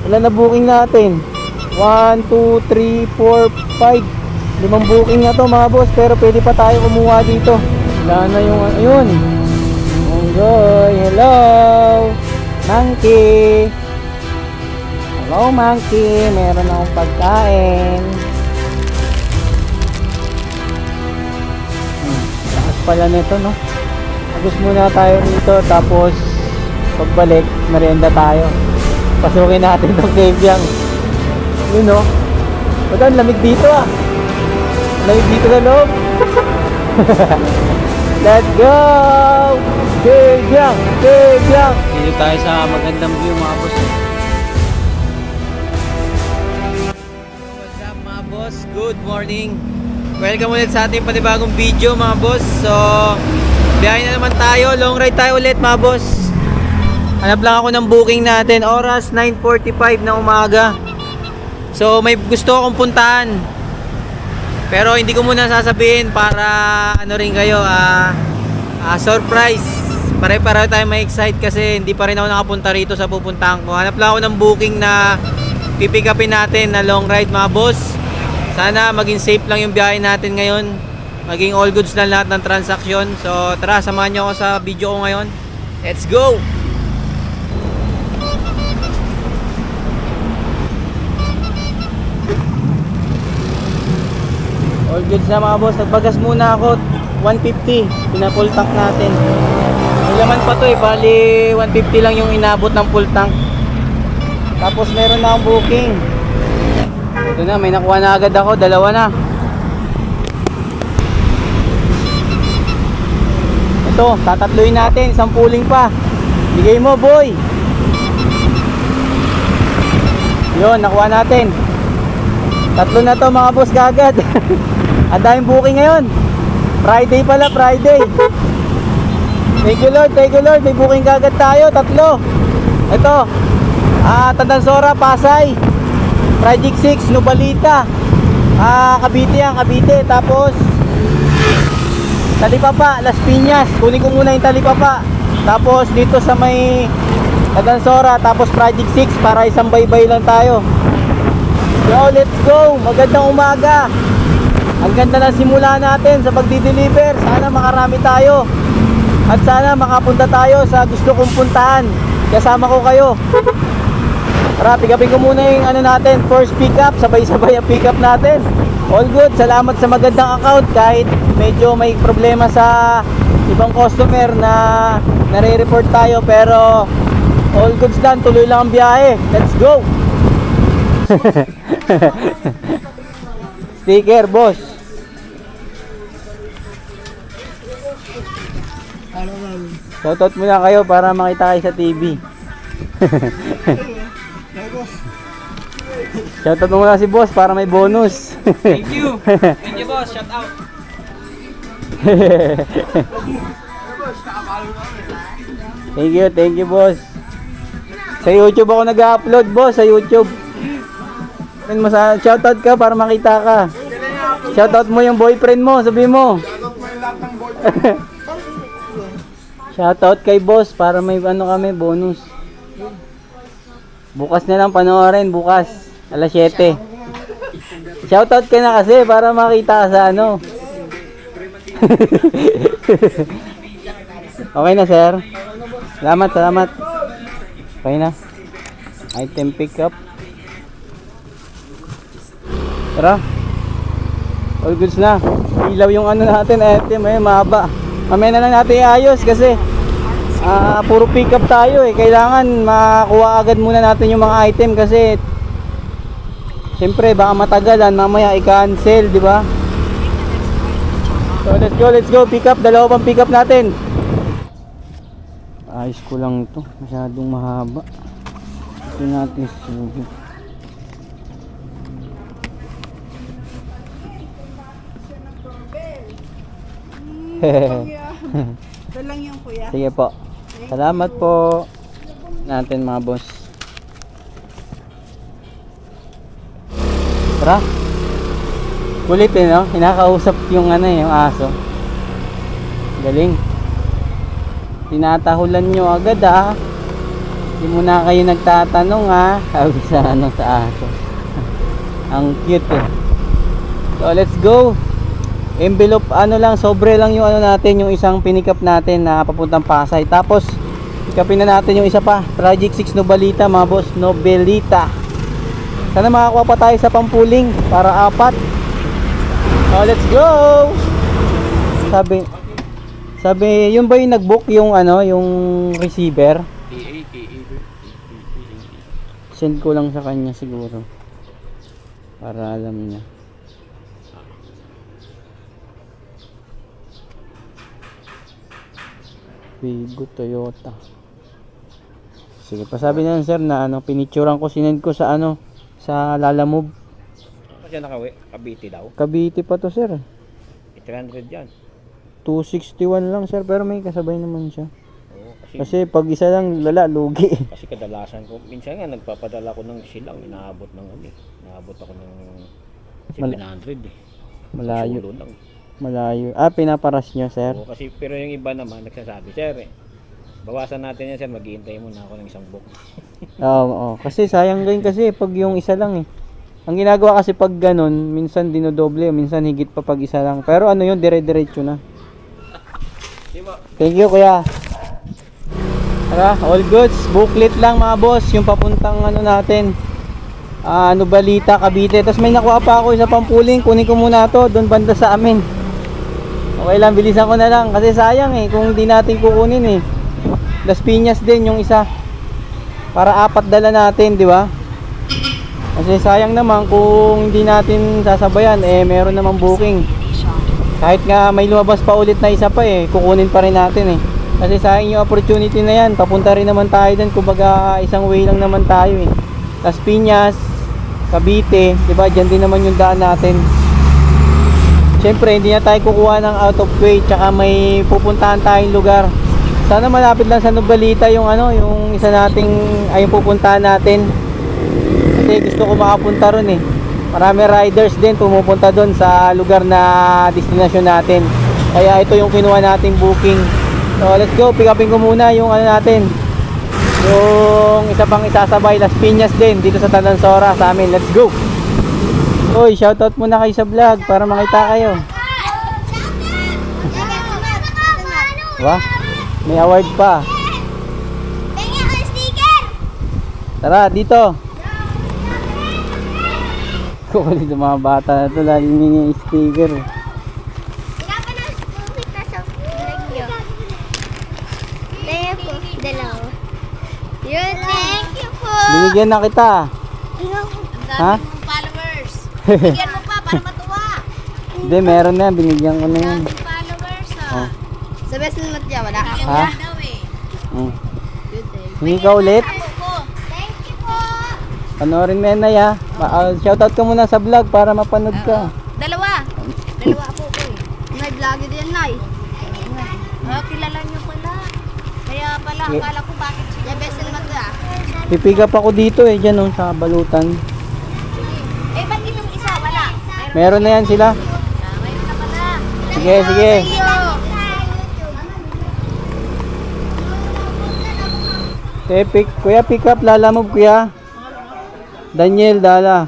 Ilan na booking natin? 1, 2, 3, 4, 5. 5 booking na to mga boss. Pero pwede pa tayo kumuha dito. Wala na yung ayun. Enjoy. Hello Monkey. Hello Monkey. Meron akong pagkain. Lakas pala nito, no? Agos muna tayo rito. Tapos pagbalik merienda tayo. Pasukin natin itong cavyang. Yun, no? Ba't ang lamig dito, ah? Lamig dito sa loob. Let's go! Cavyang! Cavyang! Dito tayo sa magandang view mga boss. What's up mga boss? Good morning! Welcome ulit sa ating panibagong video mga boss. So, biyahe na naman tayo. Long ride tayo ulit mga boss. Hanap lang ako ng booking natin. Oras 9:45 na umaga. So may gusto akong puntahan. Pero hindi ko muna sasabihin para ano rin kayo surprise. Pare-pareho tayo ma-excite kasi hindi pa rin ako nakapunta rito sa pupuntahan ko. Hanap lang ako ng booking na pipick upin natin na long ride mga boss. Sana maging safe lang yung biyahe natin ngayon. Maging all goods lang lahat ng transaksyon. So tara, samahan nyo ako sa video ko ngayon. Let's go! All goods na mga boss. Nagbagas muna ako 150. Pina-full tank natin. May laman pa to eh. Bali 150 lang yung inabot ng full tank. Tapos meron na akong booking. Ito na, may nakuha na agad ako. Dalawa na. Ito, tatatluin natin. Isang pooling pa. Bigay mo boy. Yun, nakuha natin. Tatlo na to mga boss kagad. Ang daming booking ngayon. Friday pala, Friday. Thank you Lord, thank you Lord. May booking kagad tayo, tatlo. Ito, Tandansora, Pasay, Project 6, Nubalita, Cavite yan, Cavite. Tapos Talipapa, Las Piñas. Kunin ko muna yung Talipapa. Tapos dito sa may Tandansora. Tapos Project 6 para isang baybay lang tayo. Yo, let's go. Magandang umaga. Ang ganda ng simula natin sa pagdi-deliver. Sana makarami tayo. At sana makapunta tayo sa gusto kong puntahan. Kasama ko kayo. Tara, pick upin ko muna yung ano natin, first pick up. Sabay-sabay ang pick up natin. All good. Salamat sa magandang account. Kahit medyo may problema sa ibang customer na nare-report tayo. Pero all goods lang. Tuloy lang ang biyahe. Let's go. Sticker boss. Shoutout muna kayo para makita kayo sa TV. Shoutout muna si boss para may bonus. Thank you. Thank you boss. Shout out. Thank you boss. Sa YouTube ako nag-upload boss, sa YouTube. Shoutout ka para makita ka. Shoutout mo yung boyfriend mo, sabi mo. Shoutout kay boss para may ano kami, bonus. Bukas na lang panoorin, bukas alas 7. Shoutout ka na kasi para makita ka sa ano. Okay na sir. Salamat. Okay na. Item pick up. Tara. All goods na. Ilaw yung ano natin, item ay mahaba. Mamaya na lang natin iayos kasi puro pick up tayo eh. Kailangan makuha agad muna natin yung mga item kasi siyempre baka matagalan, mamaya i-cancel, di ba? So let's go, pick up. Dalawa pang pick up natin. Ayos ko lang ito, masyadong mahaba. Ito natin sugi. Ito lang yung kuya. Sige po. Salamat po natin mga boss. Tara. Kulit eh no? Hinakausap yung ano eh, yung aso. Galing. Tinatahulan nyo agad ah. Hindi muna kayo nagtatanong ha. Sabi sa ano sa aso. Ang cute eh. So let's go. Envelope ano lang, sobre lang yung ano natin, yung isang pinikap natin na papuntang Pasay. Tapos ikapin na natin yung isa pa, Project 6 Novelita mga boss, Novelita. Sana makakuha pa tayo sa pampuling para 4. So let's go. Sabi, yun ba yung nag-book yung ano, yung receiver? Send ko lang sa kanya siguro. Para alam niya. Vigo Toyota. Sige, pasabi na lang sir na ano, pinicturean ko, sinend ko sa ano, sa Lalamove. Kasi nakawi, Cavite daw. Cavite pa to sir. 300 yan. 261 lang sir, pero may kasabay naman siya. Oo, Kasi pag isa lang lala, lugi. kasi kadalasan ko, minsan nga nagpapadala ko ng silang, inaabot ng ano eh. Inaabot ako ng 700 eh. Malayo. Solo lang. Malayo. Ah, pinaparas nyo sir. Oo, kasi pero yung iba naman nagsasabi, sir bawasan natin yan sir, maghihintay muna ako ng isang book. Oo, kasi sayang din kasi pag yung isa lang eh. Ang ginagawa kasi pag ganun, minsan dinodoble, minsan higit pa pag isa lang. Pero ano yun, dire-diretso na. Thank you kuya. Tara, all goods. Booklet lang mga boss, yung papuntang ano natin. Novelita, Cavite. Tapos may nakuha pa ako isa pampuling, kunin ko muna to doon banda sa amin. Okay lang, bilisan ko na lang kasi sayang eh kung hindi natin kukunin eh. Las Piñas din yung isa. Para 4 dala natin, di ba? Kasi sayang naman kung hindi natin sasabayan eh, meron namang booking. Kahit nga may lumabas pa ulit na isa pa eh, kukunin pa rin natin eh. Kasi sayang yung opportunity na yan, papunta rin naman tayo din, kumbaga isang way lang naman tayo eh. Las Piñas, Cavite, di ba? Diyan din naman yung daan natin. Siyempre, hindi na tayo kukuha ng out of way, tsaka may pupuntahan tayong lugar. Sana malapit lang sa Novelita yung ano, yung isa nating ay yung pupuntahan natin. Kasi gusto ko makapunta ron eh. Marami riders din pumupunta doon sa lugar na destination natin. Kaya ito yung kinuha nating booking. So let's go, pick upin ko muna yung ano natin. Yung isa pang isasabay, Las Piñas din dito sa Tanansora sa amin. Let's go. Oy, shoutout muna kayo sa vlog para makita kayo. Wah, may award pa. Tara, dito. Kukulit ng mga bata na ito, lagi niya yung sticker. Yun, thank you po. Binigyan na kita. Ha? Followers. Bigyan mo pa para matuwa. Hindi, meron na yan. Binigyan ko na yan. Followers Oh. Sa best naman niya, wala ka Ha? daw eh. Mm. Hingi ka ulit. Thank you po. Panoorin mo yan na ya. Shoutout ka muna sa vlog para mapanood ka. Dalawa po ko eh. May vlog din Nay. Kilala niyo pala. Kaya pala, akala ko bakit siya best naman niya. Pipick up ako dito eh, dyan oh, sa balutan. Eh, ba't yung isa? Wala. Meron na yan sila. Mayroon na pala. Sige, sige. Kuya, pick up, Lalamove kuya. Daniel, Dala.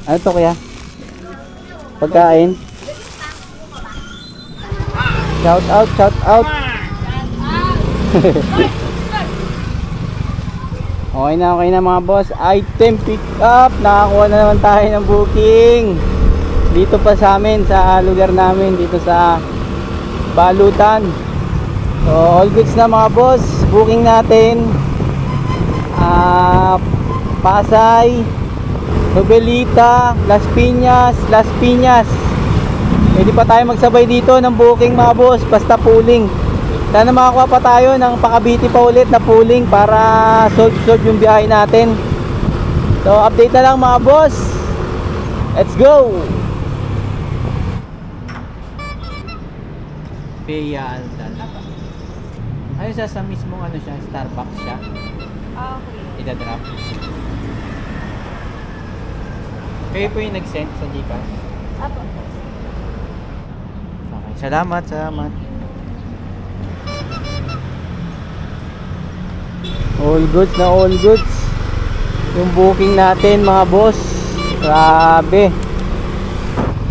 Ano to kuya? Pagkain. Shout out, shout out. Okay na mga boss. Item pick up. Nakakuha na naman tayo ng booking. Dito pa sa amin, sa lugar namin, dito sa Balutan. So all goods na mga boss. Booking natin. Pasay, Novelita, Las Piñas, Las Piñas. Pwede pa tayo magsabay dito ng booking mga boss, basta pooling. Sana makakuha pa tayo ng Cavite pa ulit na pooling para solve yung biyahe natin. So update na lang mga boss. Let's go. Peya Aldan. Ano siya sa mismong ano siya, Starbucks siya? Okay. Ida-drop. Kayo po yung nag-send sa Gcash? Apo. Okay, salamat. All goods na all goods. Yung booking natin mga boss. Grabe.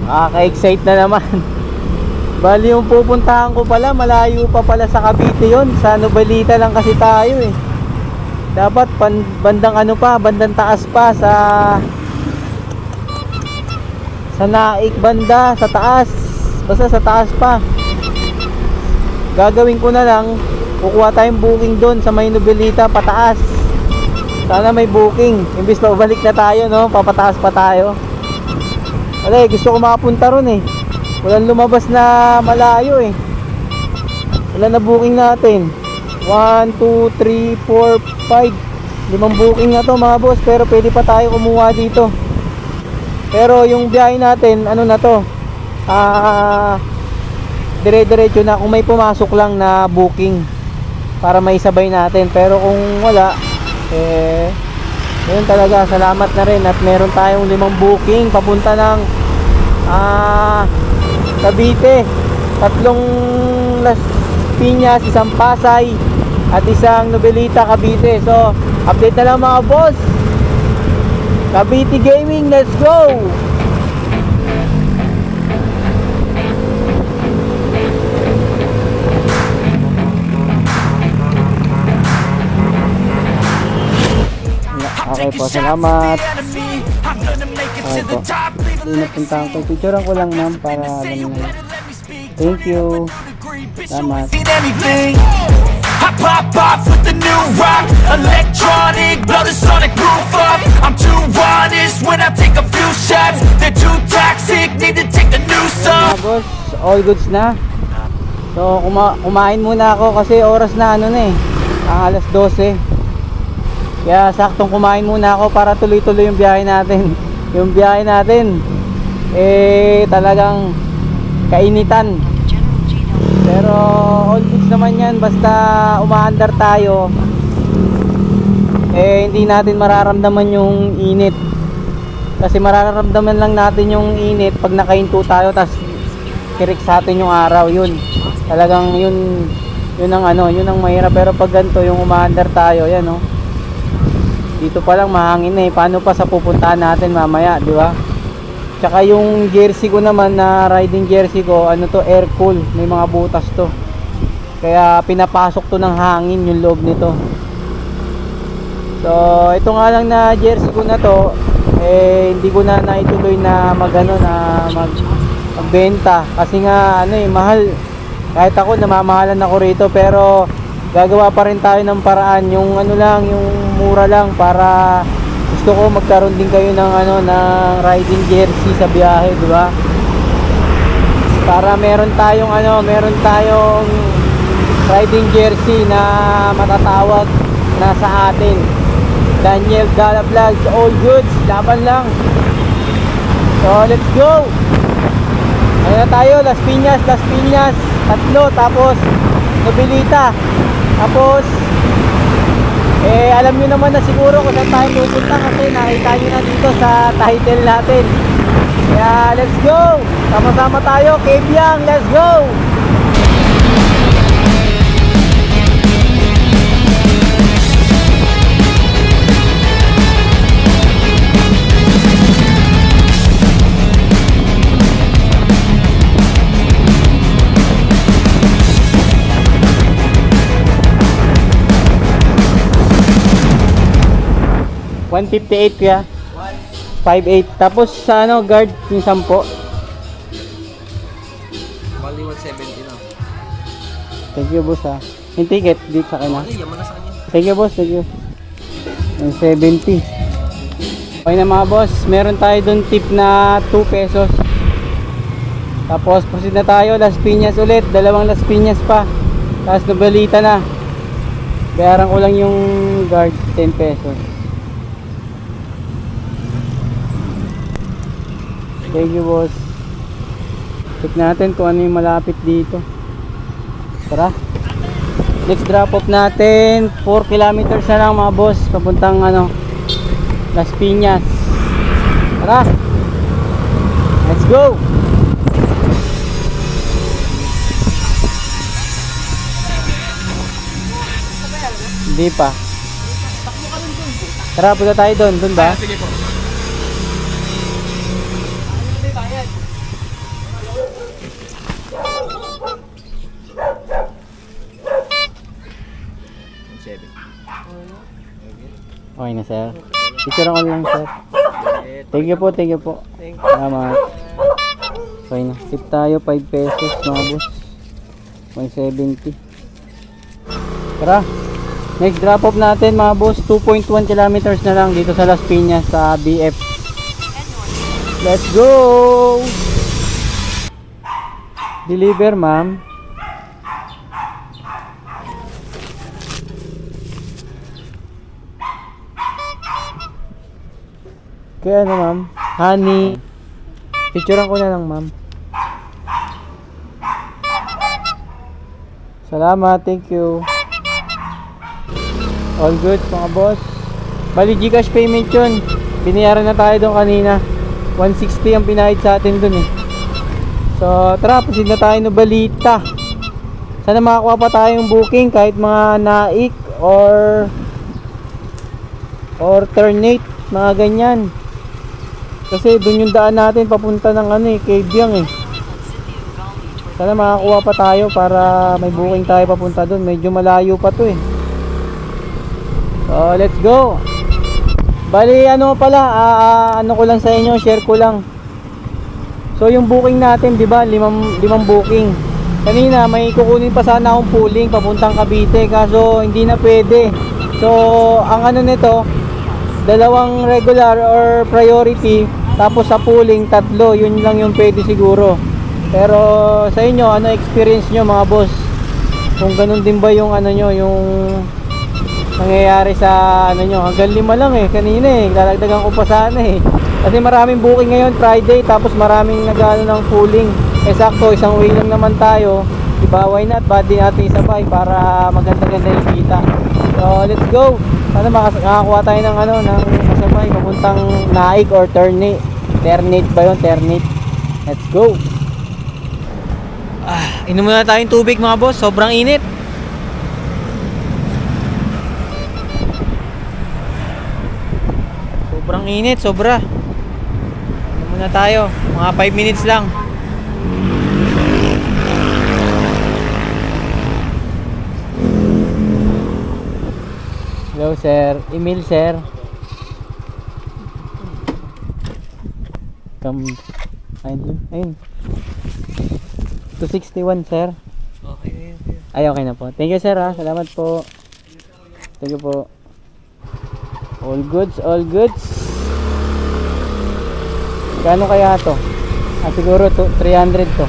Nakaka-excite na naman. Bali yung pupuntahan ko pala, malayo pa pala sa Cavite yun. Sa Nubelita lang kasi tayo eh. Dapat bandang ano pa, bandang taas pa sa Naik banda, sa taas. Basta sa taas pa. Gagawin ko na lang, kukuha tayong booking doon sa may Nubelita, pataas. Sana may booking. Imbis pa balik na tayo, no? Papataas pa tayo. Wala, gusto ko makapunta ron eh. Walang lumabas na malayo eh. Wala na booking natin. 1, 2, 3, 4, 5. 5 booking na to mga boss. Pero pwede pa tayo kumuha dito. Pero yung biyahe natin, ano na to, dire-diretso na kung may pumasok lang na booking para may sabay natin. Pero kung wala, yun talaga, salamat na rin. At meron tayong 5 booking papunta ng Cavite, 3 Las Piñas, 1 Pasay at 1 Nubelita, Cavite. So update na lang mga boss. Cavite Gaming, let's go! Okay po, salamat. Okay po. Hindi napuntahan ko. Picturean ko lang ma'am para alam na. Thank you. Salamat. I pop off with the new rock, electronic, blow the sonic roof up. I'm too honest when I take a few shots. They're too toxic, need to take a new song. Mga boss, all goods na. So kumain muna ako kasi oras na ano na eh, ang alas 12. Kaya saktong kumain muna ako para tuloy-tuloy yung biyahe natin. Yung biyahe natin talagang kainitan. Pero all goods naman yan, basta umaandar tayo, hindi natin mararamdaman yung init. Kasi mararamdaman lang natin yung init pag nakahinto tayo, tas kirik sa atin yung araw. Yun talagang yun ang ano, yun ang mahirap. Pero pag ganito yung umaandar tayo, yan oh, dito pa lang mahangin na eh. Paano pa sa pupuntahan natin mamaya, di ba? Tsaka yung jersey ko naman, na riding jersey ko, ano to, air cool, may mga butas to. Kaya pinapasok to ng hangin yung loob nito. So ito nga lang na jersey ko na to, hindi ko na naituloy na magbenta kasi nga ano eh, mahal. Kahit ako namamahalan ako rito, pero gagawa pa rin tayo ng paraan, yung ano lang, yung mura lang, para gusto ko magkaroon din kayo ng ano, ng riding jersey sa biyahe, di ba? Para meron tayong riding jersey na matatawag na sa atin. Daniel Gala Vlogs, all goods, laban lang. So let's go. Ano na tayo? Las Piñas, 3, tapos Nubelita. Tapos alam nyo naman na siguro kung saan tayo pupunta kasi nakita nyo na dito sa title natin. Kaya let's go, sama-sama tayo, Kebyang, let's go. $158 kaya 5.8. Tapos sa ano, guard yung 10. Bali 170 na. Thank you boss ha. Yung ticket dito sa kanya. Yaman na sa kanya. Thank you boss, thank you. Yung 70. Okay na mga boss, meron tayo dun tip na 2 pesos. Tapos proceed na tayo, Las Piñas ulit, 2 Las Piñas pa. Tapos Nubelita na. Bayaran ko lang yung guard, 10 pesos. Thank you boss. Check natin kung ano yung malapit dito. Tara. Next drop off natin 4 kilometers na lang mga boss, papuntang ano, Las Piñas. Tara. Let's go. Hindi pa. Tara, punta tayo doon. Doon ba? Sige po. Okay na, sir. Picture ko lang, sir. Thank you po, thank you po. Salamat. Okay na. Tip tayo, 5 pesos, mga boss. 170. Tara. Next drop off natin, mga boss. 2.1 kilometers na lang dito sa Las Piñas sa BF. Let's go! Deliver, ma'am. Kaya ano, ma'am? Honey. Picturean ko na lang, ma'am. Salamat, thank you. All good, mga boss. Bali, Gcash payment yun. Binayaran na tayo doon kanina. 160 ang pinahid sa atin doon eh. So, tara, proceed na tayo ng balita. Sana makakuha pa tayong booking kahit mga naik or alternate, mga ganyan. Kasi doon yung daan natin papunta ng ano eh, Kabyang eh. Sana makakuha pa tayo para may booking tayo papunta doon. Medyo malayo pa to eh. So, let's go. Bali, ano pala, ano ko lang sa inyo, share ko lang. So, yung booking natin, di ba, limang booking. Kanina, may kukunin pa sana akong pooling papuntang Cavite, kaso hindi na pwede. So, ang ano nito, dalawang regular or priority, tapos sa pooling, 3, yun lang yung pwede siguro. Pero sa inyo, ano experience nyo mga boss? Kung ganun din ba yung ano nyo, yung nangyayari sa ano nyo? Hanggang 5 lang eh, kanina eh, lalagdagan ko pa sana eh. Kasi maraming booking ngayon, Friday, tapos maraming nagano ng pooling. Eh sakto, isang way lang naman tayo. Diba, why not? Ba't di natin isabay para maganda-ganda yung kita. So, let's go! Sana makakuha tayo ng ano, ng kasabay, papuntang naik or ternate. Ternate ba yun? Ternate. Let's go! Inom muna tayong tubig mga boss, sobrang init. Sobrang init, sobra. Inom muna tayo, mga 5 minutes lang. Hello sir, email sir. Ayun. 261 sir. Okay. Ay, okay na po. Thank you sir ha. Salamat po. Thank you po. All goods, all goods. Kano kaya to? Siguro 300 to.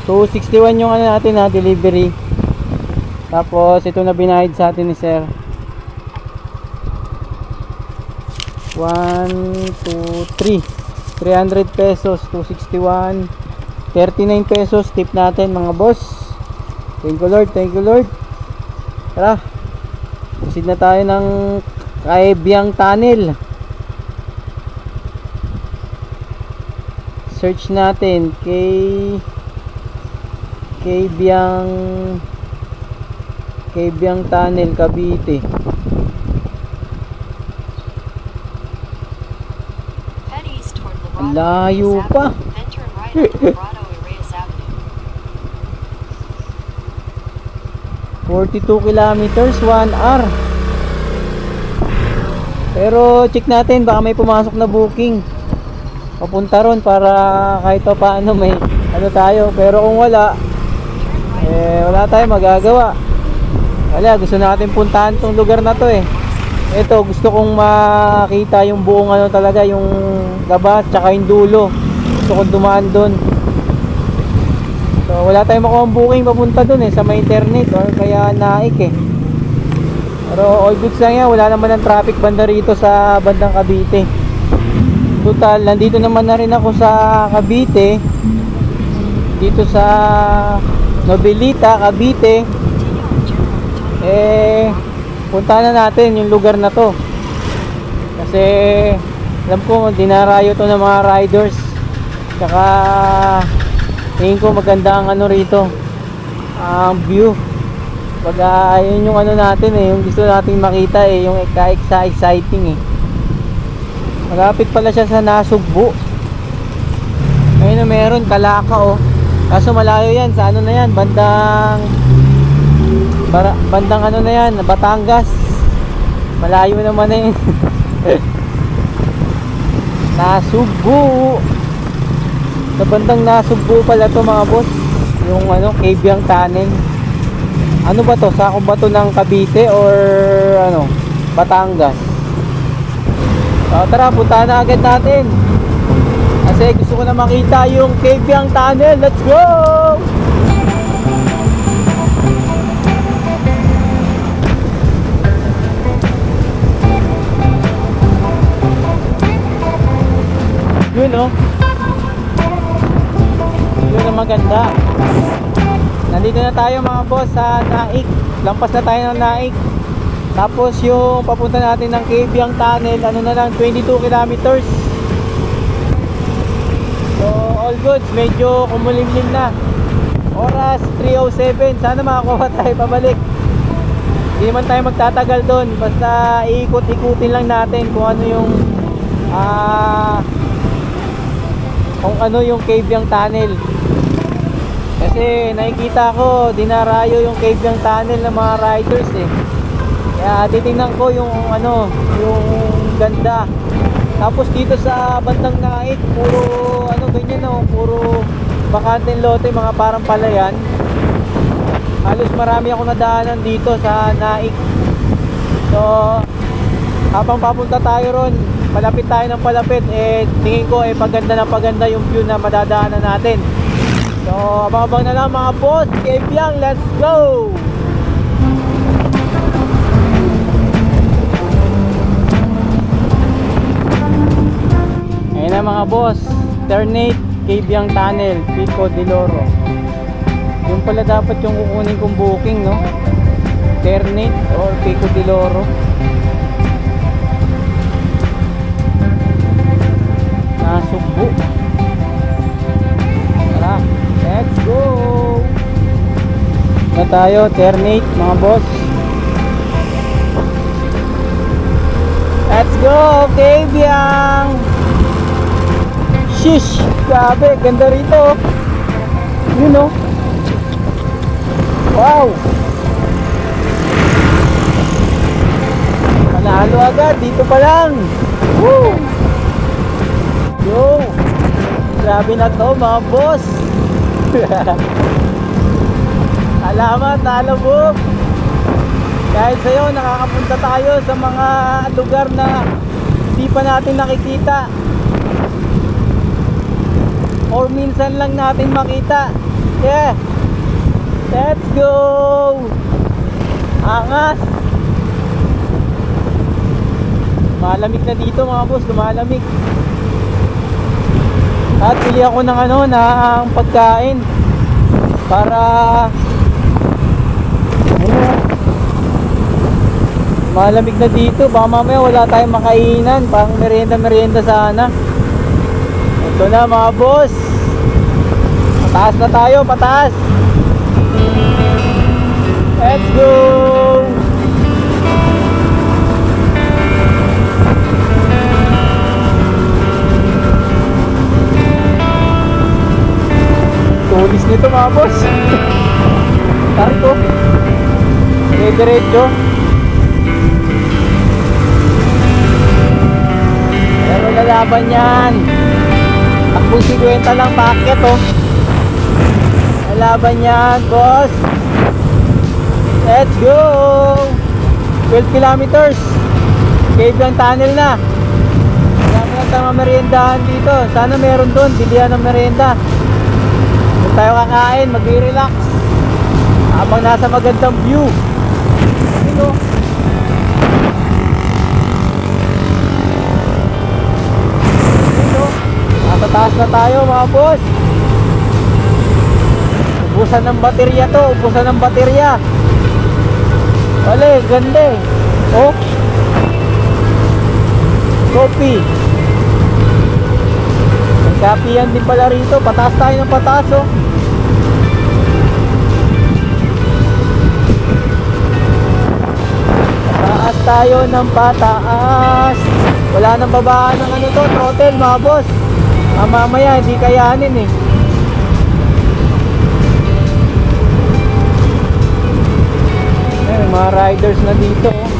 261 yung ano natin ha, delivery. Tapos ito na binayad sa atin ni sir. 1, 2, 3. 300 pesos, 261. 39 pesos tip natin mga boss. Thank you Lord, thank you Lord. Tara, proceed na tayo ng Kabyang Tunnel. Search natin Kabyang Tunnel, Cavite. Ang layo pa. 42 kilometers, 1 hour. Pero check natin, baka may pumasok na booking papunta ron para kahit pa paano may ano tayo. Pero kung wala, wala tayong magagawa. Wala, gusto natin puntahan tong lugar na to eh. Ito, gusto kong makita yung buong ano talaga, yung labas tsaka yung dulo. Gusto kong dumaan doon. So wala tayong makuha booking papunta dun eh, sa may internet or kaya naik eh. Pero all goods lang yan, wala naman ng traffic banda rito sa bandang Cavite. Total, nandito naman na rin ako sa Cavite. Dito sa Novelita, Cavite. Punta na natin yung lugar na to. Kasi alam ko dinarayo to ng mga riders. Tsaka tingin ko maganda ang ano rito, ang view. Pag yun yung ano natin eh, yung gusto nating makita eh, yung exciting eh. Malapit pala siya sa Nasugbu. Ngayon na meron, Kalaka oh. Kaso malayo yan, sa ano na yan, bandang ano na yan, Batangas. Malayo naman na yun. Nasugbu. Sa bandang Nasugbu pala to mga boss. Yung ano, Cabiang Tunnel. Ano ba to? Sakop ba to ng Cavite or ano? Batangas? So, tara, punta na agad natin. Kasi gusto ko na makita yung Cabiang Tunnel. Let's go! Yun oh. Yun ang maganda. Nandito na tayo mga boss sa Naik. Lampas na tayo ng Naik. Tapos yung papunta natin ng Cabiang Tunnel, ano na lang, 22 kilometers. So all goods, medyo kumulimlim na. Oras 3:07. Sana makakuha tayo pabalik. Hindi naman tayo magtatagal doon. Basta iikot-ikutin lang natin kung ano yung Cabiang Tunnel. Kasi nakikita ko dinarayo yung Cabiang Tunnel ng mga riders eh. Kaya titingnan ko yung ano, yung ganda. Tapos dito sa bandang Naik, puro ano ganyan oh, puro bakanteng lote, mga parang palayan. Halos marami ako nadaanan dito sa Naik. So habang papunta tayo ron, palapit tayo ng palapit, eh tingin ko eh paganda yung view na madadaanan natin. So abang-abang na lang mga boss. Cabiang, let's go! Ayun na mga boss, Ternate Cabiang Tunnel, Pico de Loro. Yung pala dapat yung kukunin kong booking, no? Ternate or Pico de Loro. Nasugbu. Tara, let's go! Na tayo, Ternate mga boss. Let's go, Cabiang! Shish! Grabe, ganda rito. Yun know? Wow! Panalo agad, dito pa lang. Woo! Yo! Grabe na to mga boss. Salamat, Talabog. Dahil sa'yo, nakakapunta tayo sa mga lugar na hindi pa natin nakikita or minsan lang natin makita. Yeah! Let's go! Angas! Malamig na dito mga boss, lumalamig. At pili ako ng ano, ng pagkain para ano, malamig na dito. Baka mamaya wala tayong makainan, pang merienda sana. Ito na mga boss, pataas na tayo, pataas. Let's go! Tulis nito mga boss. Tari ko diretso. Pero lalaban yan. Takbong 50 lang packet oh. Lalaban yan boss. Let's go! 12 kilometers. Cabiang Tunnel na. Marami na tayong meriendahan dito. Sana meron doon, bilihan ng merienda. Kung tayo kakain, mag-relax habang nasa magandang view. Ito. Ito. Nasa taas na tayo mga boss. Ubusan ng baterya to, ubusan ng baterya. Wala, ganda eh. Oh. Coffee. Coffee yan din pala rito. Pataas tayo ng pataas oh. tayo ng pataas. Wala nang babaan ng ano to, throttle mga boss. Mamaya hindi kayanin eh. May mga riders na dito oh.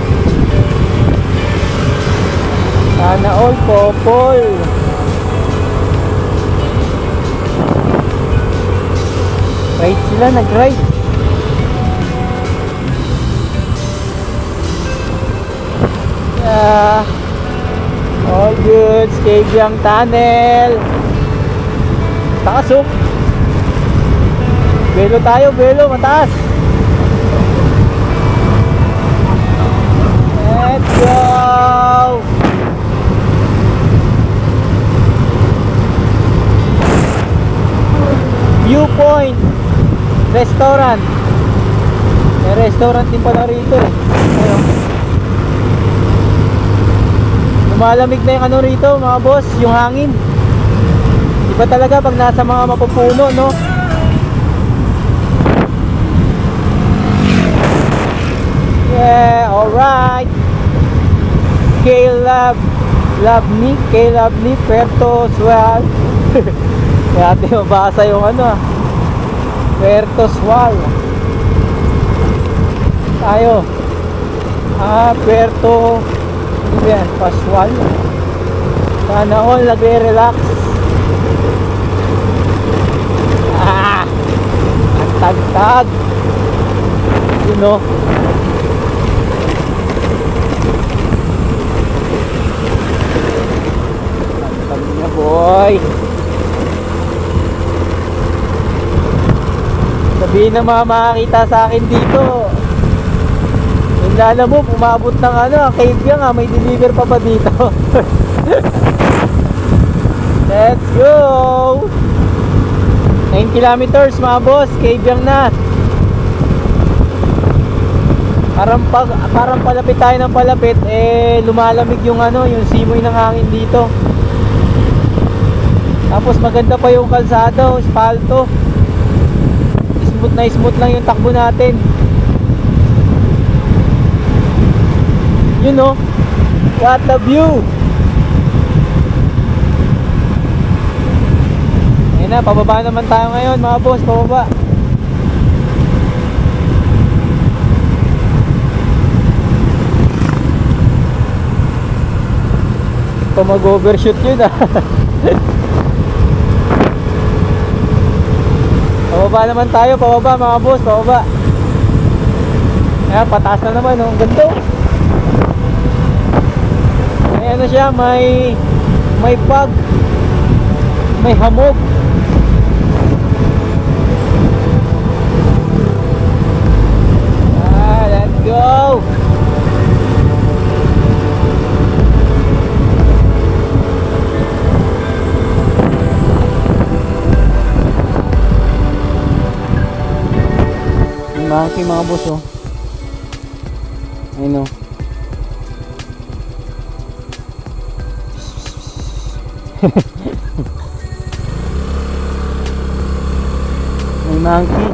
Sana all popol. Ride sila, nag-ride. Yeah. All good, Skabyang Tunnel. Taas oh. Belo tayo, belo, mataas. Let's go. Viewpoint Restaurant. May restaurant din pala rito eh. Ayun. Lumalamig na yung ano rito mga boss, yung hangin. Iba talaga pag nasa mga mapupuno, no? Yeah, alright. K-Labni, Puerto Sual. Kaya natin mabasa yung ano Puerto Sual. Tayo Puerto yan, Pasual. Sana all nagre-relax. Ang tagtag. You know. Tagtag niya boy. Sabihin na mga makakita sa akin dito. Yung lala mo, umabot ng ano, cave yan nga, may deliver pa ba dito? Let's go! 9 kilometers mga boss, cave yan na. Parang palapit tayo ng palapit, eh lumalamig yung ano, yung simoy ng hangin dito. Tapos maganda pa yung kalsada, espalto. Smooth lang yung takbo natin. You know, what a view. Ayun na, pababa naman tayo ngayon mga boss, pababa. Pa mag-overshoot yun ah. Pababa naman tayo, pababa mga boss, pababa. Ayan, pataas na naman, oh. Ganda. May ano siya, may fog, may hamog. Let's go. Monkey mga boss oh. Ayun oh. May monkey.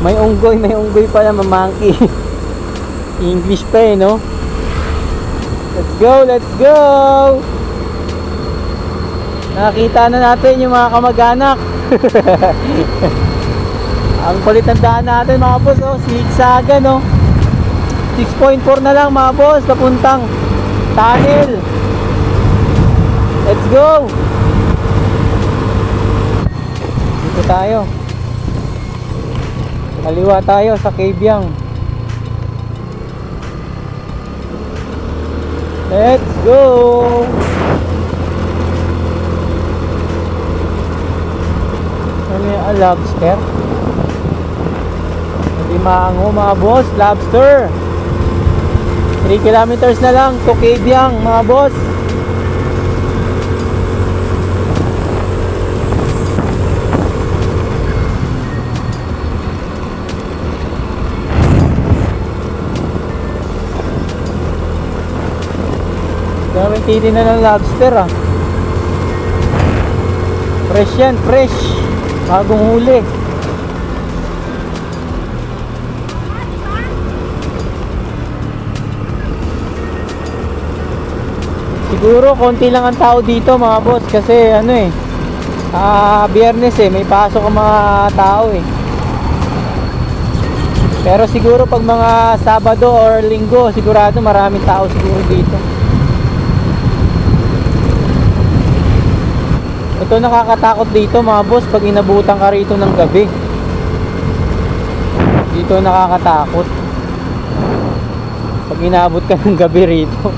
May unggoy pala mga monkey. English pa eh no. Let's go. Nakita na natin yung mga kamag-anak. Ang kulit ng daan natin mga boss oh, zigzagan no. 6.4 na lang mga boss papuntang tunnel. Let's go. Dito tayo. Kaliwa tayo sa Kabyang. Let's go. Ano yung lobster? Maango mga boss, lobster. 3 kilometers na lang to Kabyang mga boss. Daming titi na ng lobster ah. Fresh yan, fresh. Bagong huli. Siguro konti lang ang tao dito mga boss kasi ano eh, Biyernes eh, may pasok ang mga tao eh. Pero siguro pag mga Sabado or Linggo, sigurado maraming tao siguro dito. Ito nakakatakot dito mga boss pag inabutan ka rito ng gabi. Dito nakakatakot pag inabot ka ng gabi rito.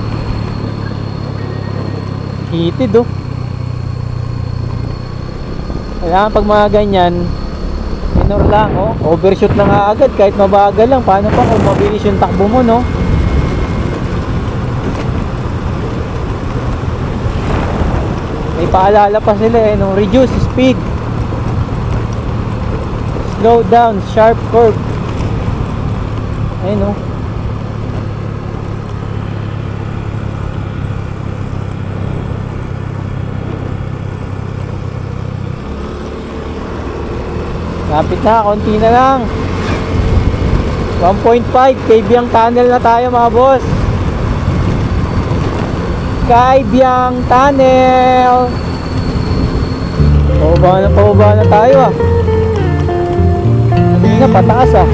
Hitid oh. Kailangan pag mga ganyan minor lang oh. Overshoot na nga agad kahit mabagal lang. Paano pa kung mabilis yung takbo mo no? May paalala pa sila eh no? Reduce speed, slow down, sharp curve. Ayun no? Lapit na, konti na lang. 1.5 Kabyang Tunnel na tayo mga boss. Kabyang Tunnel. Pababa na tayo ah. Hindi na, pataas ah.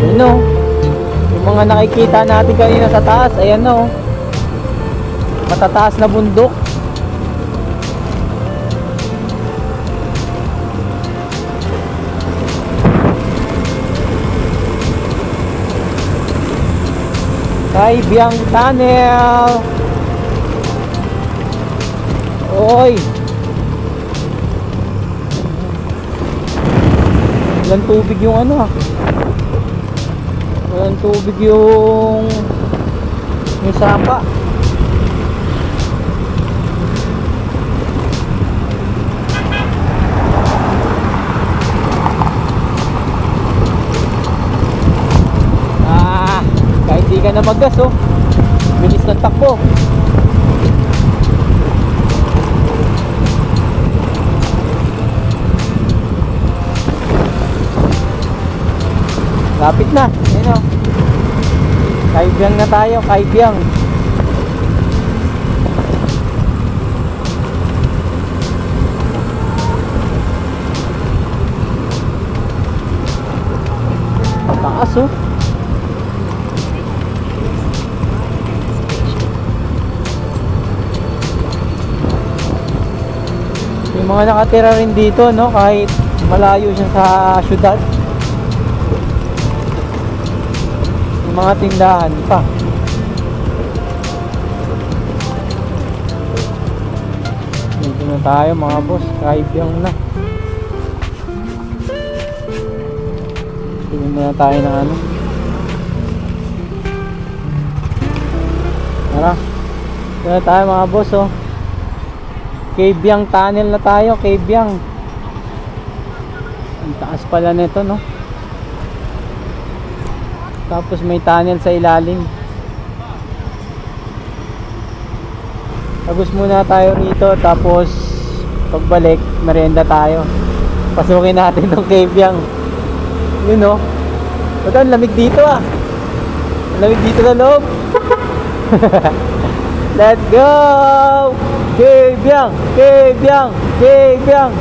Ano? Yung mga nakikita natin kanina sa taas, ayan no. Matataas na bundok. Kabyang Tunnel. Oy. Walang tubig yung ano ah. Walang tubig yung sapa. Hindi ka na maggas oh. Bilis ng takbo. Lapit na. Ayun oh. Kabyang na tayo, Kabyang. Taas oh. Yung mga nakatira rin dito no, kahit malayo siya sa syudad. Yung mga tindahan pa. Dito na tayo mga boss, Kabyang na. Tingin muna tayo ng ano. Tara. Dito na tayo mga boss oh. Kabyang Tunnel na tayo, Kabyang. Ang taas pala nito no. Tapos may tunnel sa ilalim. Agos muna tayo rito, tapos pagbalik merienda tayo. Pasukin natin tong Kabyang. Yun no. Ito ang lamig dito ah. Lamig dito sa loob. Let's go! Kabyang! Kabyang! Kabyang!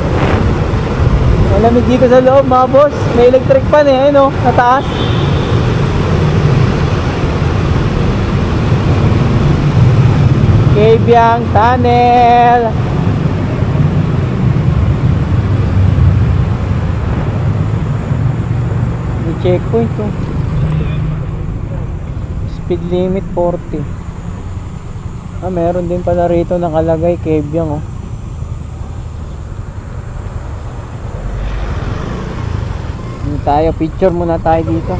Malamig dito sa loob mga boss. May electric fan eh, ayun o, sa taas. Kabyang Tunnel. May checkpoint oh. Speed limit 40. Meron din pala rito nakalagay Kabyang oh. Hindi tayo, picture muna tayo dito.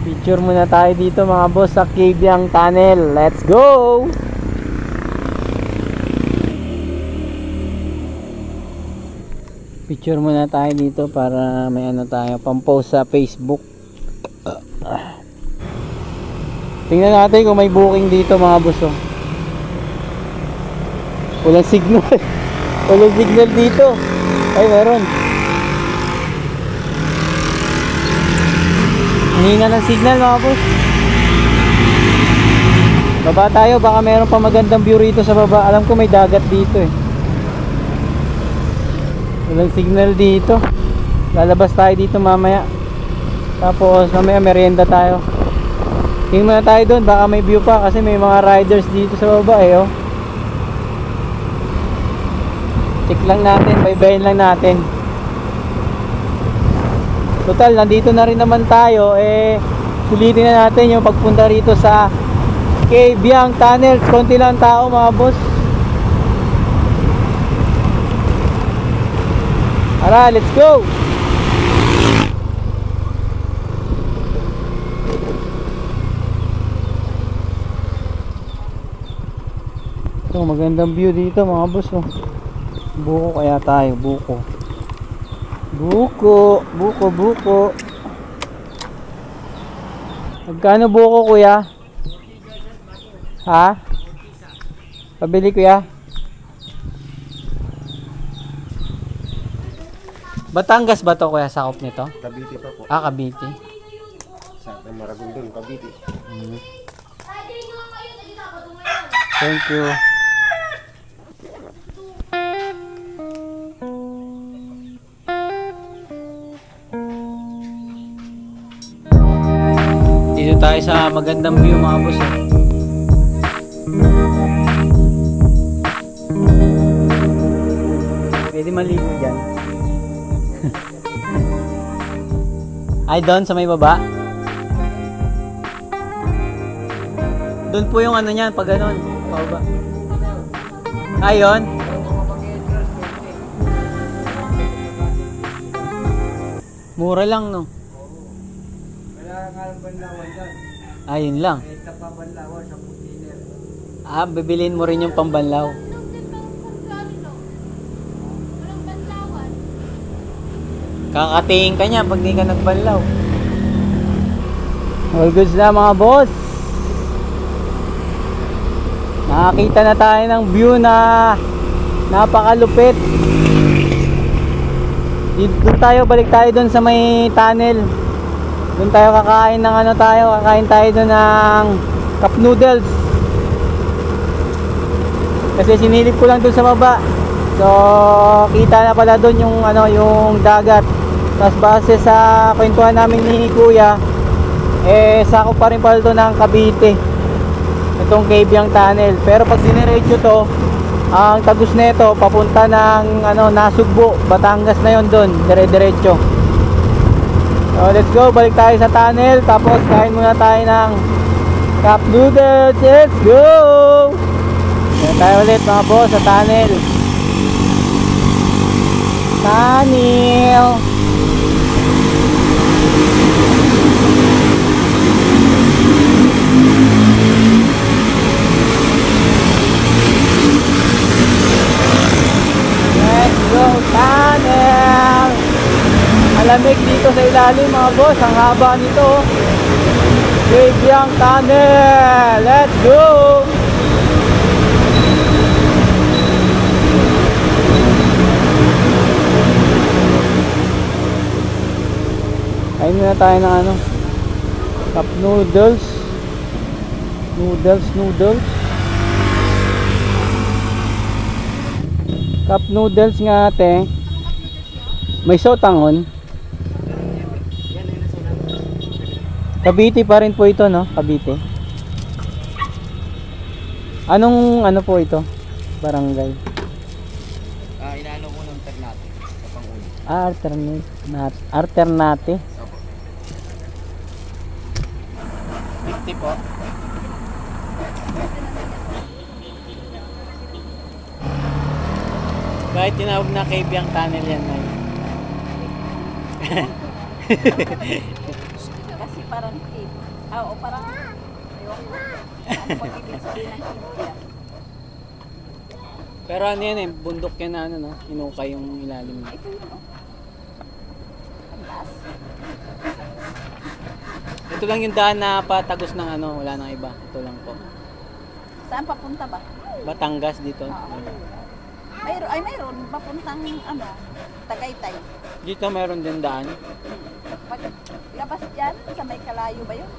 Picture muna tayo dito mga boss sa Kabyang Tunnel. Let's go! Picture muna tayo dito para may ano tayo, pang-post sa Facebook. Tingnan natin kung may booking dito mga boss oh. Walang signal. Walang signal dito. Ay, meron. Hina ng signal mga boss. Baba tayo, baka meron pa magandang view rito sa baba. Alam ko may dagat dito eh. Walang signal dito. Lalabas tayo dito mamaya. Tapos mamaya merienda tayo. Tingin muna tayo doon, baka may view pa kasi may mga riders dito sa baba eh oh. Check lang natin, baybayin lang natin. Total, nandito na rin naman tayo eh. Sulitin na natin yung pagpunta rito sa Cabiang Tunnels. Konti lang tao mga boss. Tara, let's go! Ito, magandang view dito mga boss oh. Buko kaya tayo, buko. Buko. Magkano buko kuya? Ha? Pabili kuya? Batangas ba to kuya, sakop nito? Cavite pa po. Ah, Cavite. Sa Maragondon, Cavite. Thank you. Dito tayo sa magandang view mga boss eh. Pwede maligo dyan. Ay, doon sa may baba. Doon po yung ano niyan, pag ganon. Baba. Ayun. Mura lang, no? Ayun lang. Ah, bibilin mo rin yung pambanlaw. Kakatingin ka niya pag di ka nagbanlaw. All goods na mga boss. Nakakita na tayo ng view na napakalupit. Doon tayo, balik tayo doon sa may tunnel. Doon tayo kakain ng ano tayo, kakain tayo doon ng cup noodles. Kasi sinilip ko lang doon sa baba. So, kita na pala doon yung ano, yung dagat. Tapos base sa kwentuhan namin ni Kuya, eh sakop pa rin pala doon ng Cavite. Itong Cabiang Tunnel. Pero pag diniretso to, ang tagus nito papunta ng ano, Nasugbo, Batangas na yon doon, dire-diretso. So let's go, balik tayo sa tunnel. Tapos kain muna tayo ng cup noodles. Let's go! Kaya tayo ulit mga boss sa tunnel. Tunnel! Let's go, tunnel! Malamig dito sa ilalim mga boss, ang haba nito. Cabiang Tunnel, let's go! Kain muna tayo ng ano, cup noodles. Cup noodles nga ate. May sotangon. Cavite pa rin po ito, no? Cavite. Anong ano po ito? Barangay. Inaano ko ng Ternate sa Pangulo. Ah, Alternate. 50 po. Kahit tinawag na Cabiang Tunnel yan, Nay. Kasi parang cave. Oo, parang ayoko. Ang pag-ibig sabihin ng cave. Pero ano yan eh, bundok yan na ano, no? Inukay yung ilalim. Ito yun, oh. Ang taas. Ito lang yung daan na patagos ng ano, wala nang iba. Ito lang po. Saan papunta ba? Batangas dito. Oo. Mayroon. Papuntang ano, Tagaytay. Dito meron din daan. Pag labas dyan, sa may Kalayo ba yun?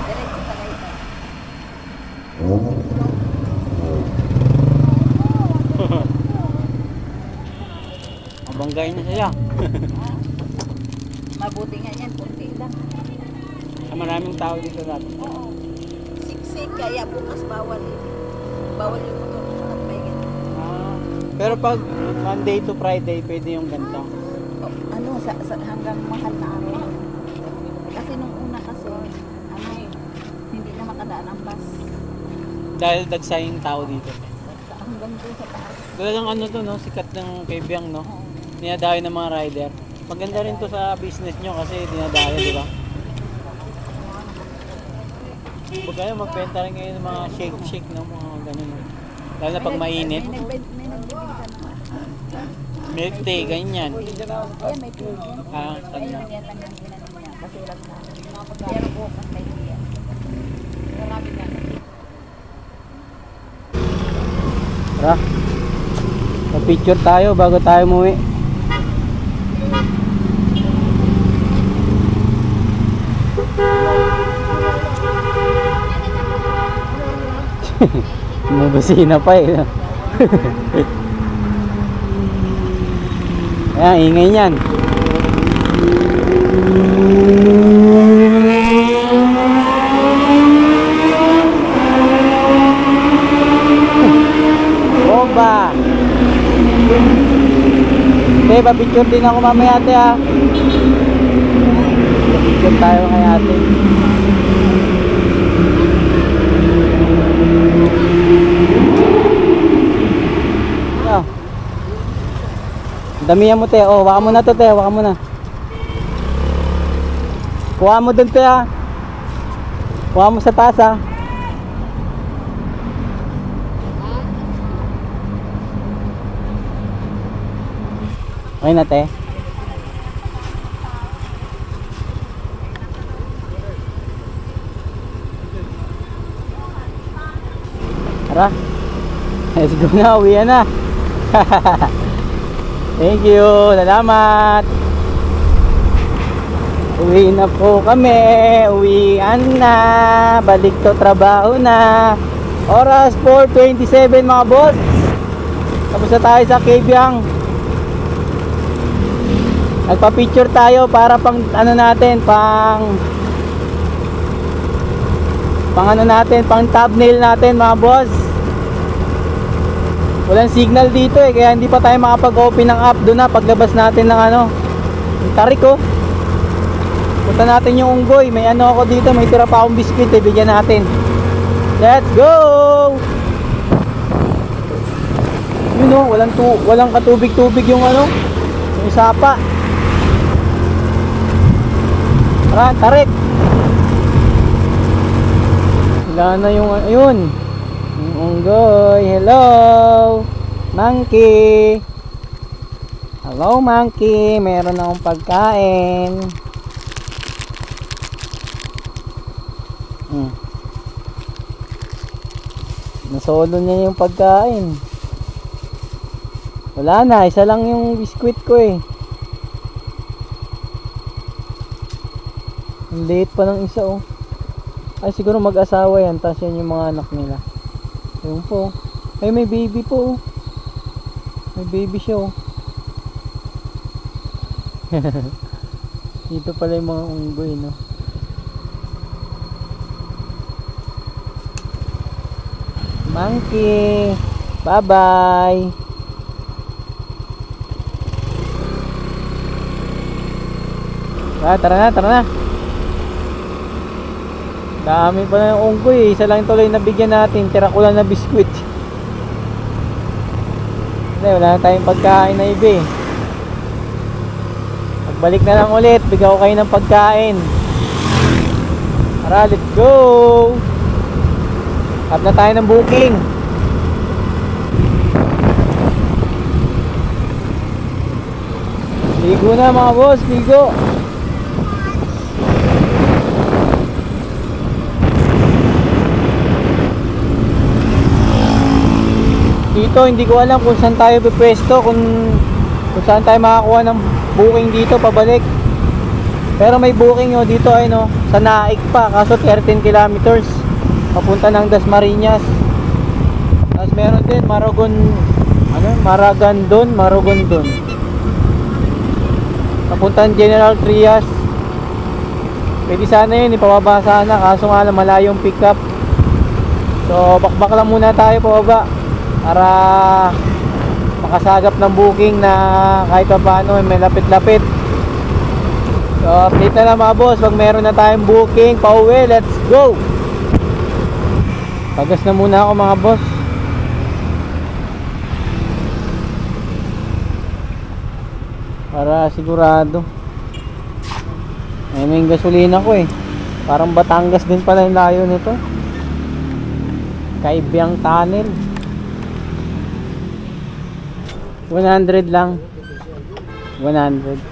Diretso Tagaytay. Mabanggay na siya. Mabuti nga yan, kunti lang. Maraming tao dito dati. Oo. Siksik, kaya bukas bawal eh. Bawal yung motor sa tagbayan. Pero pag Monday to Friday, pwede yung ganito. Ano, hanggang mahal na araw. Kasi nung una kasi, hindi na makadaan ang bus. Dahil dagsayang tao dito. Hanggang doon sa taas. Talagang ano to, no? Sikat ng Kabyang, no? Dinadayo ng mga rider. Maganda rin to sa business nyo kasi dinadayo, di ba? Huwag kayo magbenta rin kayo ng mga shake, no? Mga ganun. Lalo na pag mainit. May nagbibigta na. Milk tea, ganyan. Ayan, may pili. Ah, Ayun kanya. ang yan yung ginano niya. Basuran na. Pero bukas may iyan. Marami na. Tara. Mag-picture tayo bago tayo umuwi. Mabusina pa eh. Ayan, ingay niyan. Bomba! Okay, pa-picture din ako mamaya ate ha. Pa-picture tayo kay ate. Oh. Damihan mo te. Oh, waka mo na to te. Waka mo na. Kuha mo dun te ha. Kuha mo sa taas ha. Okay na te. Tara. Let's go na. Uwian na. Thank you. Salamat. Uwi na po kami. Uwian na. Balik to trabaho na. Oras 4:27 mga boss. Tapos na tayo sa Kabyang. Nagpa-picture tayo para pang ano natin, pang ano natin, pang thumbnail natin mga boss. Walang signal dito eh, kaya hindi pa tayo makapag-open ng app doon na paglabas natin ng ano, yung tarik oh. Punta natin yung unggoy, may ano ako dito, may tira pa akong biscuit eh, bigyan natin. Let's go! Yun oh, walang katubig-tubig yung ano, yung sapa. Tara, tarik. Wala na yung ayun. Yung unggoy. Hello, monkey. Hello, monkey. Meron akong pagkain. Nasolo niya yung pagkain. Wala na, isa lang yung biskwit ko eh. Ang liit pa ng isa oh. Ay siguro mag-asawa yan, tapos yan yung mga anak nila. Ayun po. Ay may baby po oh. May baby siya oh. Dito pala yung mga unggoy no. Monkey, bye bye. Tara na. Dami pa na yung unggoy eh. Isa lang tuloy na bigyan natin. Tira ko lang na biskwit. Wala na tayong pagkain na iba eh. Pagbalik na lang ulit, bigyan ko kayo ng pagkain. Tara, let's go. Up na tayo ng booking. Ligo na mga boss, ligo. dito, hindi ko alam kung saan tayo pipwesto, kung saan tayo makakuha ng booking dito pabalik. Pero may booking nyo dito ay no, sa Naik pa, kaso 13 kilometers papunta ng Dasmariñas. Tapos meron din Maragondon papuntang General Trias. Pwede sana yun, ipababa sana, kaso nga lang malayong pick up. So bakbak lang muna tayo pababa para makasagap ng booking na kahit pa paano may lapit-lapit. So update na lang mga boss pag meron na tayong booking pauwi. Let's go. Pagas na muna ako mga boss. Para sigurado. Ay, may gasolina ko eh. Parang Batangas din pala yung layo nito. Kaibiyang Tunnel. 100 lang. 100.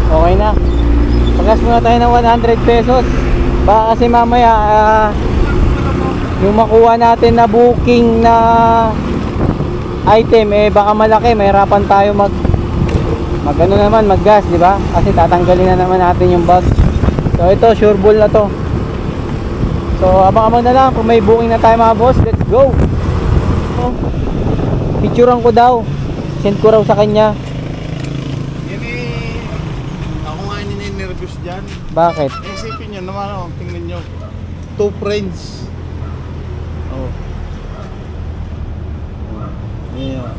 Okay na. Pagas muna tayo ng 100 pesos. Baka kasi mamaya yung makuha natin na booking na item eh baka malaki, mahirapan tayo mag gas, di ba? Kasi tatanggalin na naman natin yung bag. So ito, sure ball na to. So abang-abang na lang kung may booking na tayo mga boss. Let's go. Oh, picturean ko daw. Send ko raw sa kanya. Yan eh, ako nga nininervous dyan. Bakit? Isipin nyo naman, oh, tingnan nyo. 2 friends. Oh. Yeah.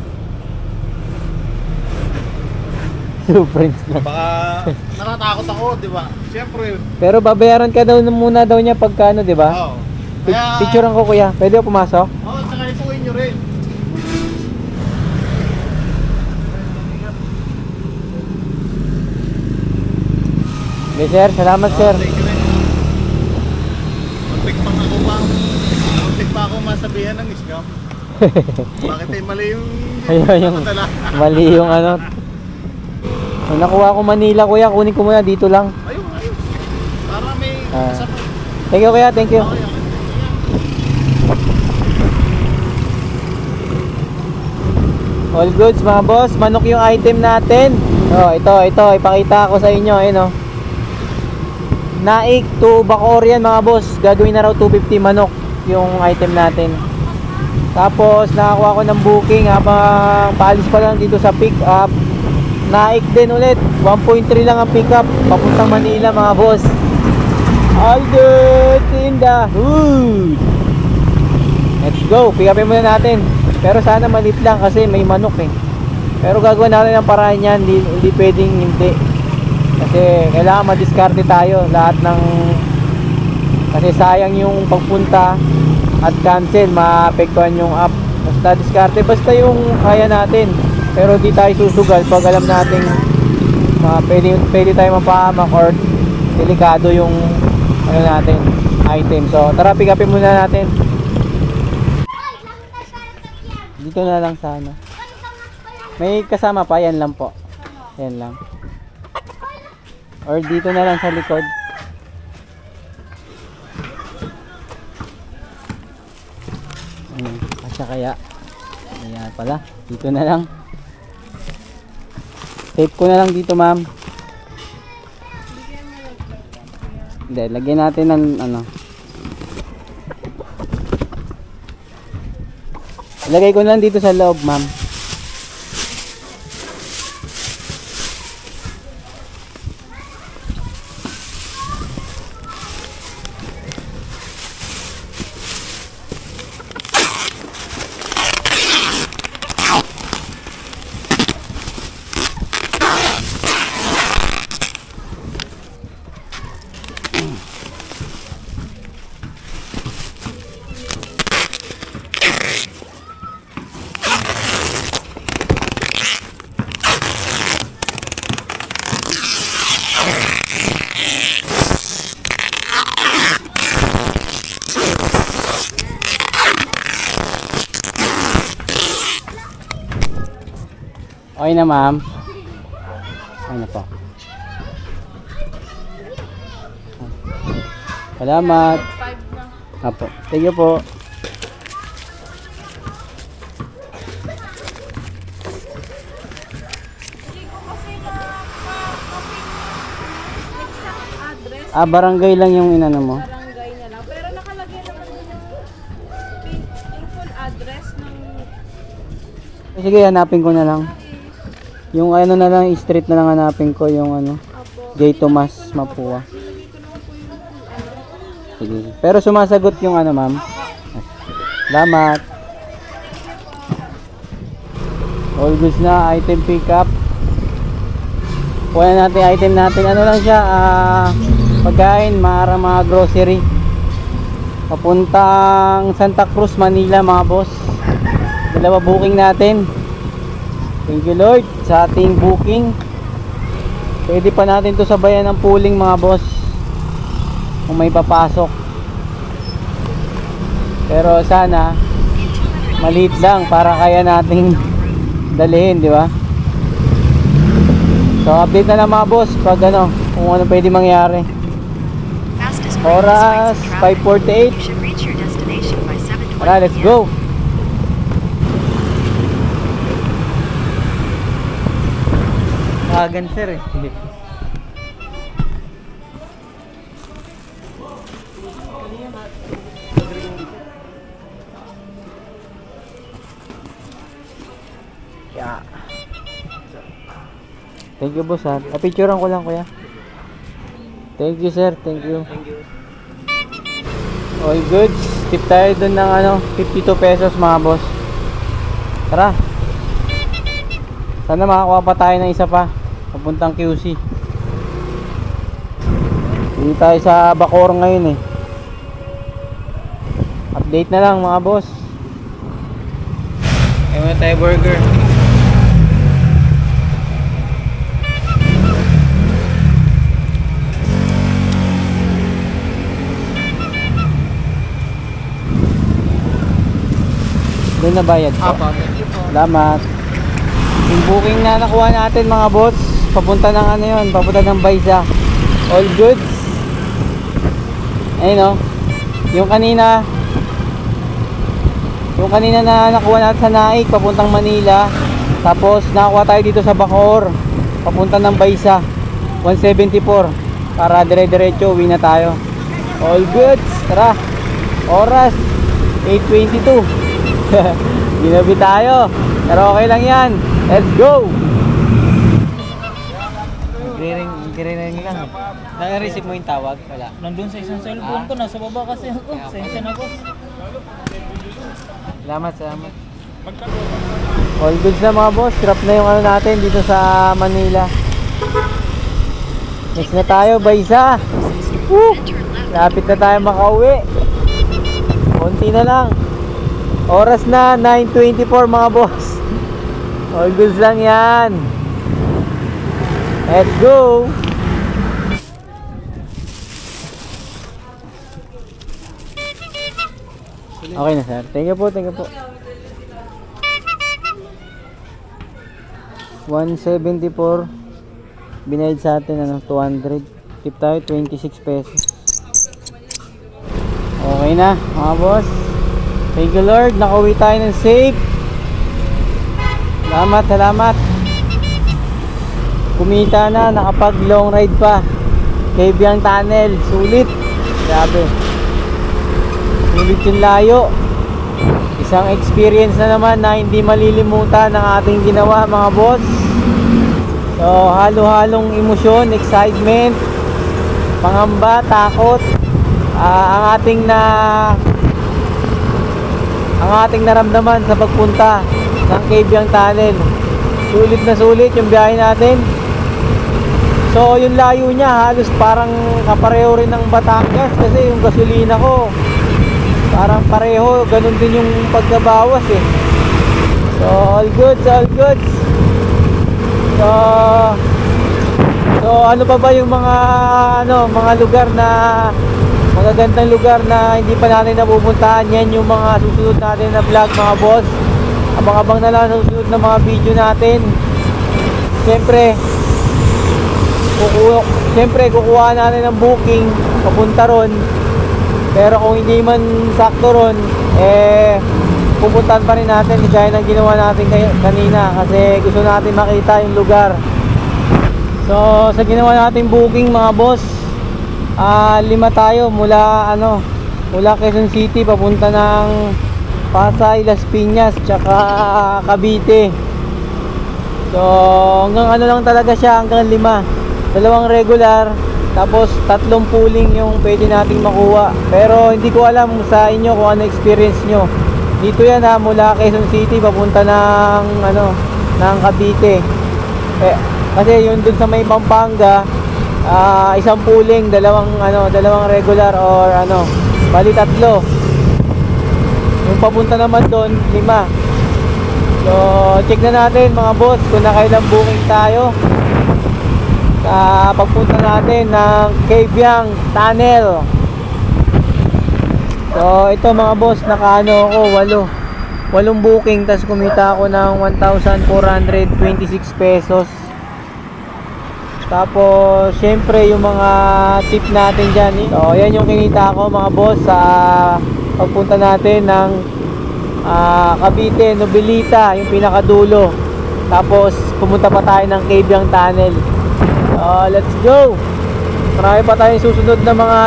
Two friends na. Baka natatakot ako, di ba? Siyempre. Pero babayaran ka daw muna daw niya pagka ano, di ba? Oo. Kaya, Picturean ko kuya. Pwede ako pumasok? oo, saka ituin nyo rin. Okay sir, salamat sir. Thank you rin. Muntik pa ako masabihan ng scam. Bakit ay mali yung Ayun, padala? mali yung ano. So, nakuha ko Manila kuya, kunin ko muna dito lang. Ayun. Para may kasama. Thank you kuya, thank you. Okay. All goods mga boss, manok yung item natin. Oh, ito, ipakita ko sa inyo, ayun oh. Naik to Bacoor yan mga boss. Gagawin na raw 250 manok yung item natin. Tapos nakakuha ko ng booking habang paalis pa lang dito sa pick up. Naik din ulit, 1.3 lang ang pick up papuntang Manila mga boss. All good in the hood. Let's go, pick upin muna natin. Pero sana malit lang kasi may manok eh. Pero gagawin natin ang paraan yan, hindi pwedeng hindi. Kasi kailangan madiskarte tayo lahat ng, kasi sayang yung pagpunta at cancel, maapektuhan yung app. Basta diskarte, basta yung kaya natin. Pero di tayo susugal pag alam natin pwede tayo mapahamak or delikado yung ano natin, item. So tara, pick upin muna natin. Dito na lang sana. May kasama pa, yan lang po. Yan lang. Or dito na lang sa likod. Kasya kaya. Ayan pala. Dito na lang. Tape ko na lang dito ma'am. Hindi, lagyan natin ng ano. Ilagay ko na lang dito sa loob ma'am. Okay na ma'am. Okay na po. Salamat. Apo. Thank you po. Barangay lang yung inano mo. Barangay niya lang. Pero nakalagay naman din yung full address ng Sige, hanapin ko na lang. Yung ano na lang, street na lang hanapin ko, yung ano, J. Tomas, Mapua. Sige. Pero sumasagot yung ano, ma'am. Salamat. All goods na, item pick up. Kuha na natin item natin. Ano lang siya, pagkain, mga grocery. Papuntang Santa Cruz, Manila mga boss. Dalawa booking natin. Thank you Lord sa ating booking. Pwede pa natin to sabayan ng pooling mga boss kung may papasok. Pero sana maliit lang para kaya nating dalhin, di ba? So update na lang mga boss pag ano, kung ano pwede mangyari. Oras 5:48. Tara, let's go. Agan sir eh. Yeah. Thank you boss ha. Picturean ko lang kuya. Thank you sir, thank you. All goods. Tip tayo dun ng ano, 52 pesos mga boss. Tara. Sana makakuha pa tayo ng isa pa papuntang QC. Hindi tayo sa Bacoor ngayon eh. Update na lang mga boss. Ayaw na tayo burger. Doon na bayad po. Salamat. Yung booking na nakuha natin mga boss, papunta ng ano yun, papunta ng Baysa. All goods. Ayun o. Yung kanina na nakuha natin sa Naik, papuntang Manila. Tapos nakakuha tayo dito sa Bacoor, papunta ng Baysa. 174. Para dire-diretso, uwi na tayo. All goods. Tara. Oras 8:22. Ginabi tayo. Pero okay lang yan. Let's go! Giriring lang. Na-receive mo yung tawag? Wala. Nandun sa isang cellphone ko, nasa baba kasi ako. Sensya na ko. Salamat. All goods na mga boss. Scrap na yung ano natin dito sa Manila. Next na tayo, Baysa. Woo! Lapit na tayo makauwi. Konti na lang. Oras na 9:24 mga boss. All goods lang yan. Let's go. Okay na sir. Thank you po. 174. Binayad sa atin ano, 200. Tip tayo 26 pesos. Okay na mga boss. Thank you Lord. Nakauwi tayo ng safe. Salamat. Kumita na, nakapag long ride pa. Kabyang Tunnel, sulit. Grabe. Sulit yung layo. Isang experience na naman na hindi malilimutan ng ating ginawa mga boss. So, halo-halong emosyon, excitement, pangamba, takot. Ang ating naramdaman sa pagpunta ng Kabyang Tunnel. Sulit na sulit yung biyahe natin. So yung layo niya halos parang kapareho rin ng Batangas kasi yung gasolina ko parang pareho, ganun din yung pagkabawas eh. So all goods. So ano pa ba yung mga lugar na magagandang lugar na hindi pa natin napupuntahan? Yan yung mga susunod natin na vlog mga boss. Abang-abang na lang sa susunod na mga video natin. Siyempre kukuha natin ng booking papunta ron. Pero kung hindi man sakto ron, pupuntahan pa rin natin gaya ng ginawa natin kanina kasi gusto natin makita yung lugar. So sa ginawa natin booking mga boss, 5 tayo mula Quezon City papunta ng Pasay, Las Piñas, tsaka Cavite. So hanggang lang talaga siya, hanggang 5. 2 regular, tapos 3 pooling yung pwede nating makuha. Pero hindi ko alam sa inyo kung ano experience nyo. Dito yan mula Quezon City papunta ng Cavite. Kasi yun dun sa may Pampanga, 1 pooling, 2 regular or bali 3. Yung papunta naman doon 5. So check na natin mga boss kung nakailang booking tayo sa pagpunta natin ng Cabiang Tunnel. So ito mga boss, nakaano ako 8 booking, tas kumita ako ng 1,426 pesos. Tapos syempre yung mga tip natin dyan, so yan yung kinita ko mga boss sa pagpunta natin ng Cavite, Novelita, yung pinakadulo. Tapos pumunta pa tayo ng Cabiang Tunnel. Let's go. Marami pa tayong susunod na mga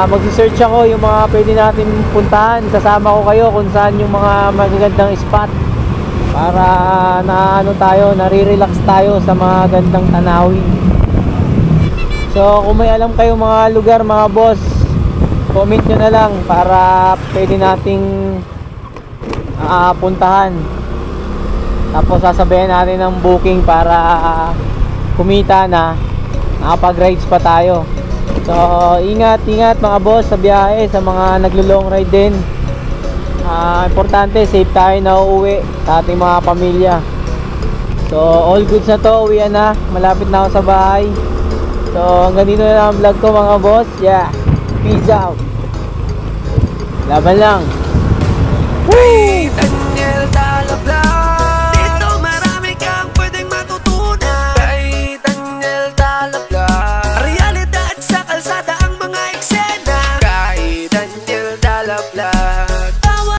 magsi-search ako yung mga pwede natin puntahan. Sasama ko kayo kung saan yung mga magagandang spot para nare-relax tayo sa mga gandang tanawin. So kung may alam kayo mga lugar mga boss, comment nyo na lang para pwede nating puntahan. Tapos sasabayan natin ng booking para kumita na, nakapag-rides pa tayo. So ingat mga boss sa biyahe, sa mga naglo-long ride din. Importante safe tayo na uuwi sa ating mga pamilya. So all goods na to, uwian na, malapit na ako sa bahay. So hanggang dito na lang ang vlog ko mga boss. Yeah, peace out. Laban lang.